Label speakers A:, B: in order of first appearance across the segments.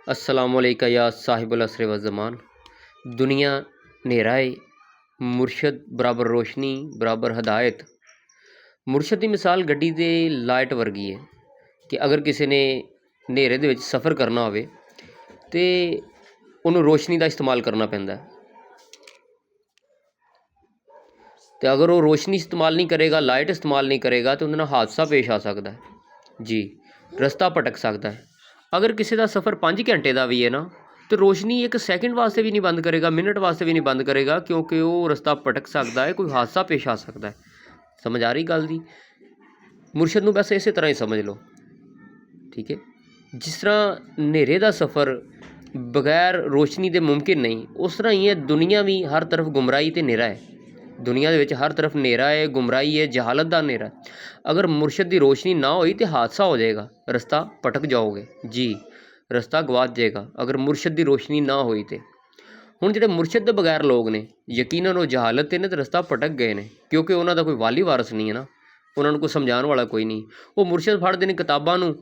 A: अस्सलामुअलैका या साहिबुल असर व ज़मान। दुनिया नेरा है, मुरशद बराबर रोशनी बराबर हदायत। मुरशद की मिसाल गड्डी दे लाइट वर्गी है कि अगर किसी ने नेरे दे विच सफ़र करना होवे ते उन्होंने रोशनी का इस्तेमाल करना पैंदा है। तो अगर वो रोशनी इस्तेमाल नहीं करेगा, लाइट इस्तेमाल नहीं करेगा तो उन्हें हादसा पेश आ सकता है जी, रस्ता भटक सकता है। अगर किसी का सफ़र 5 घंटे का भी है ना, तो रोशनी एक सैकेंड वास्ते भी नहीं बंद करेगा, मिनट वास्ते भी नहीं बंद करेगा, क्योंकि वो रस्ता भटक सकता है, कोई हादसा पेश आ सकता है। समझ आ रही गल दी? मुरशद नूं बस इस तरह ही समझ लो, ठीक है। जिस तरह नेरे का सफ़र बगैर रोशनी के मुमकिन नहीं, उस तरह ही है दुनिया भी हर तरफ गुमराही ते नेरा है। दुनिया के हर तरफ नेरा है, गुमराही है, जहालत का नेरा है। अगर मुरशद की रोशनी ना होई तो हादसा हो जाएगा, रस्ता भटक जाओगे जी, रस्ता गवाच जाएगा अगर मुरशद की रोशनी ना होई तो। हुण जिहड़े मुरशद के बगैर लोग ने, यकीनन वो जहालत ने तो रस्ता भटक गए ने, क्योंकि उन्हों का कोई वाली वारस नहीं है ना, उन्होंने कोई समझाने वाला कोई नहीं। वो मुरशद फड़ते हैं किताबों नूं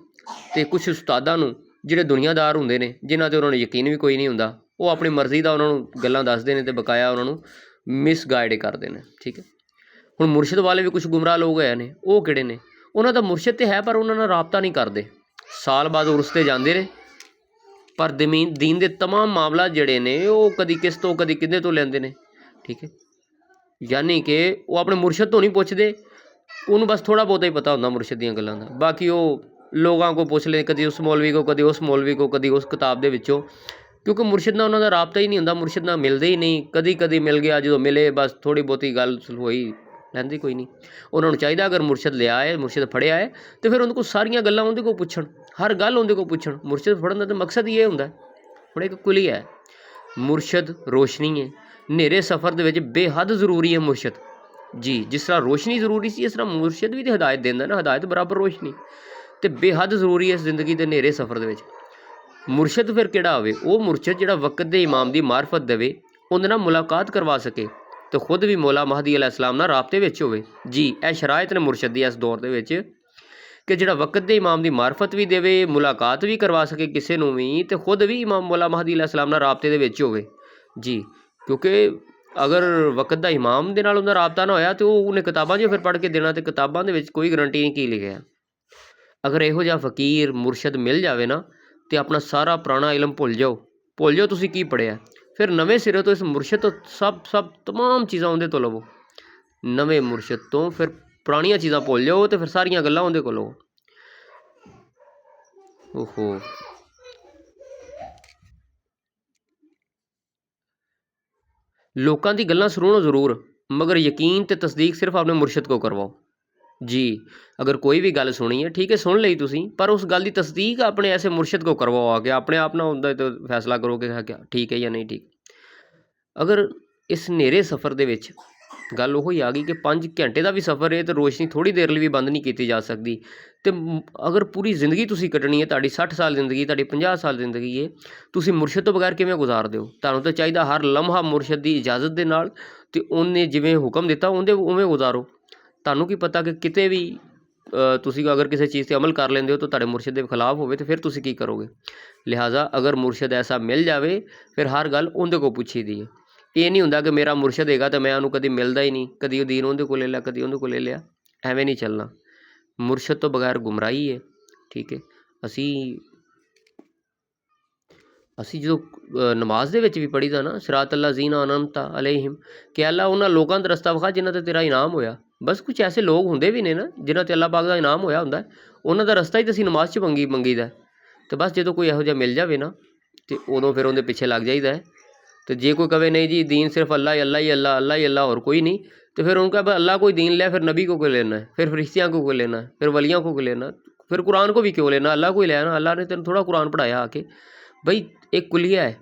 A: ते कुछ उस्तादां नूं जिहड़े दुनियादार हुंदे ने, जिन्हां ते उन्होंने यकीन भी कोई नहीं हुंदा, वो अपनी मर्जी का उन्होंने गल्लां दसदे ने ते बकाया उन्होंने मिसगाइड करते हैं, ठीक है। हुण मुरशद वाले भी कुछ गुमराह लोग है ने, वो किहड़े ने, उन्हां दा मुरशद तो है पर उन्होंने राबता नहीं करते, साल बाद उर्स ते जांदे ने, पर दीन दे तमाम मामला जिहड़े ने वो कदी किस तो कदी किदे तो लैंदे ने, ठीक है। यानी कि वो अपने मुरशद तो नहीं पुछदे, उन्होंने बस थोड़ा बहुत ही पता होंदा मुरशद दीयां गल्लां दा, बाकी वो लोगों को पुछ ले, कदी उस मौलवी को, कदी उस मौलवी को, कदी उस किताब दे विचों, क्योंकि मुरशद नाल उन्हां दा राबता ही नहीं होंदा, मुरशद नाल मिलदे ही नहीं। कदी कदी मिल गया, जो मिले बस थोड़ी बहुती गल होई, लैंदे कोई नहीं। उन्होंने चाहिए अगर मुरशद लिया है, मुरशद फड़िया है, तो फिर उनको सारियां गल्लां उहदे कोल पुछण, हर गल उहदे कोल पुछण। मुरशद फड़न दा तो मकसद ही ये हुंदा है। हुण इक कुलिया है, मुरशद रोशनी है, नेरे सफ़र दे विच बेहद जरूरी है मुरशद जी। जिस तरह रोशनी जरूरी सी, इस तरह मुरशद भी तो हिदायत देंदा ना, हिदायत बराबर रोशनी, तो बेहद जरूरी है इस जिंदगी के नेरे सफ़र दे विच। मुरशद फिर किहड़ा होवे, वो मुरशद जिहड़ा वक्त दे इमाम की मार्फत देवे, उहदे नाल मुलाकात करवा सके, तो खुद भी मौला महदी अलैहिस्सलाम नाल राबते विच होवे जी। यह शरायत ने मुरशद दी इस दौर दे विच कि जिहड़ा वक्त दे इमाम की मार्फत भी देवे, मुलाकात भी करवा सके किसी नूं भी, तो खुद भी इमाम मौला महदी अलैहिस्सलाम नाल राबते दे विच होवे जी। क्योंकि अगर वक्त का इमाम दे नाल उहदा राबता ना होया तो उन्हें किताबां जो फिर पढ़ के देना, तो किताबां दे विच कोई गरंटी नहीं की लिखिया। अगर इहो जिहा फकीर मुरशद मिल जाए ना, तो अपना सारा पुराना इलम भुल जाओ तुसीं की पढ़िया, फिर नवे सिरे तो इस मुरशद तो सब तमाम चीज़ां उहदे तो लवो, नवे मुरशद तो फिर पुरानियां चीज़ां भुल जाओ, तो फिर सारियां गल्लां उहदे कोल लवो। ओहो, लोकां दी गल्लां सुनो जरूर, मगर यकीन ते तस्दीक सिर्फ अपने मुरशद को करवाओ जी। अगर कोई भी गल सुनी है, ठीक है, सुन ली तुसीं, पर उस गल की तस्दीक अपने ऐसे मुरशद को करवाओ आके, अपने आप ना होंदा तो फैसला करो कि क्या ठीक है या नहीं ठीक। अगर इस नेरे सफ़र दे विच गल वो ही आ गई कि 5 घंटे का भी सफ़र है तो रोशनी थोड़ी देर लिए भी बंद नहीं की जा सकती। तो अगर पूरी जिंदगी तुसीं कटनी है, तुहाडी 60 साल जिंदगी, तुहाडी 50 साल जिंदगी है, तुसीं मुरशद तो बगैर किवें गुजार दिओ? तुहानूं तो चाहिए हर लम्हा मुरशद की इजाजत दे नाल, ते उन्हें जिवें हुक्म दिता उहदे उवें गुजारो। तुहानूं की पता कि किते भी तुसीं अगर किसी चीज़ से अमल कर लेंदे हो तो तुहाडे मुरशद के खिलाफ होवे, तो फिर तुसीं की करोगे? लिहाजा अगर मुरशद ऐसा मिल जाए, फिर हर गल उहदे को पुछी दी है। ये नहीं हुंदा कि मेरा मुरशद हैगा तो मैं उन्होंने कभी मिलता ही नहीं, कभी दीन उहदे को ले लिया, कभी उहदे को ले लिया, एवें नहीं चलना। मुरशद तो बगैर गुमराही है, ठीक है। असी जो नमाज दे विच भी पढ़ी दा ना, सिरात अल्लाह जीना अनमता अलैहिम, कि अल्लाह उन्होंने लोगों का रस्ता विखा जिन्हां ते तेरा इनाम होया। बस कुछ ऐसे लोग होंदे भी ने ना जिन्हां ते अल्लाह पाक का इनाम होया हुंदा, उन्हां दा रस्ता ही तो असीं नमाज च मंगीदा है। तो बस जो कोई इहो जिहा मिल जाए ना, तो उदों फिर उहदे पिछे लग जाइदा है। तो जे कोई कहे नहीं जी दीन सिर्फ अल्लाह ही अल्लाह ही अल्लाह अल्लाह ही अल्लाह और कोई नहीं, तो फिर उनका अल्लाह कोई दीन लिया, फिर नबी को क्यों लेना है, फिर फरिश्तियाँ को क्यों लेना है, फिर वलियों को क्यों लेना, फिर कुरान को भी क्यों लेना? अल्लाह को ही लेना, अल्लाह ने तेन थोड़ा कुरान पढ़ाया आके। भाई एक कुलिया है,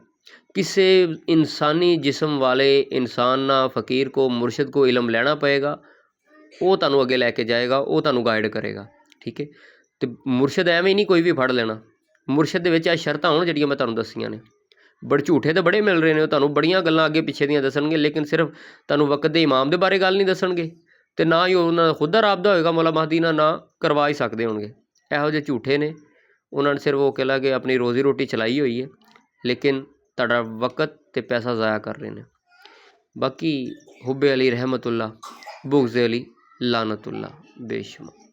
A: किसी इंसानी जिस्म वाले इंसान ना फ़कीर को, मुरशद को इलम लेना पएगा, वो तुहानूं अगे लैके जाएगा, वो तुहानूं गाइड करेगा, ठीक है। तो मुरशद एवें नहीं कोई भी फड़ लेना, मुरशद दे विच शर्तां होण जिहड़ियां मैं तुहानूं दस्सियां ने। बड़े झूठे तो बड़े मिल रहे हैं, तुहानूं बड़ियां गल्लां अगे पिछे दियां दसणगे, लेकिन सिर्फ तुहानूं वक्त दे इमाम दे बारे गल नहीं दसणगे, तो ना ही उन्हां दा खुद दा राबता होएगा मौला महदी नाल, ना करवा ही सकदे होणगे। इहो जिहे झूठे ने, ਉਹਨਾਂ ਨੇ ਸਿਰਫ ਉਹ ਕਹਿ ਕਿ ਆਪਣੀ ਰੋਜ਼ੀ ਰੋਟੀ ਚਲਾਈ ਹੋਈ ਹੈ, ਲੇਕਿਨ ਤੁਹਾਡਾ ਵਕਤ ਤੇ ਪੈਸਾ ਜ਼ਾਇਆ ਕਰ ਰਹੇ ਨੇ। ਬਾਕੀ ਹੁੱਬੇ ਅਲੀ ਰਹਿਮਤੁल्ला, ਬੁग़्ज़ अली लानतुल्ला, बेशुमार।